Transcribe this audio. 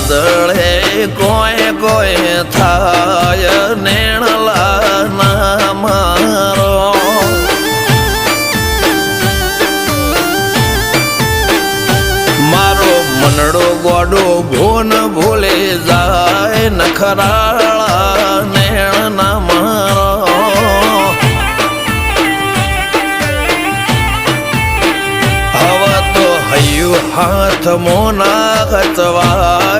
જળે કોઈ કોઈ થાય નેણલા ના મારો મારો મનડો ગોડો ભૂન ભૂલે જાય નખરાળા નેણ ના મારો હવે તો હૈયું હાથ મોના ગચવા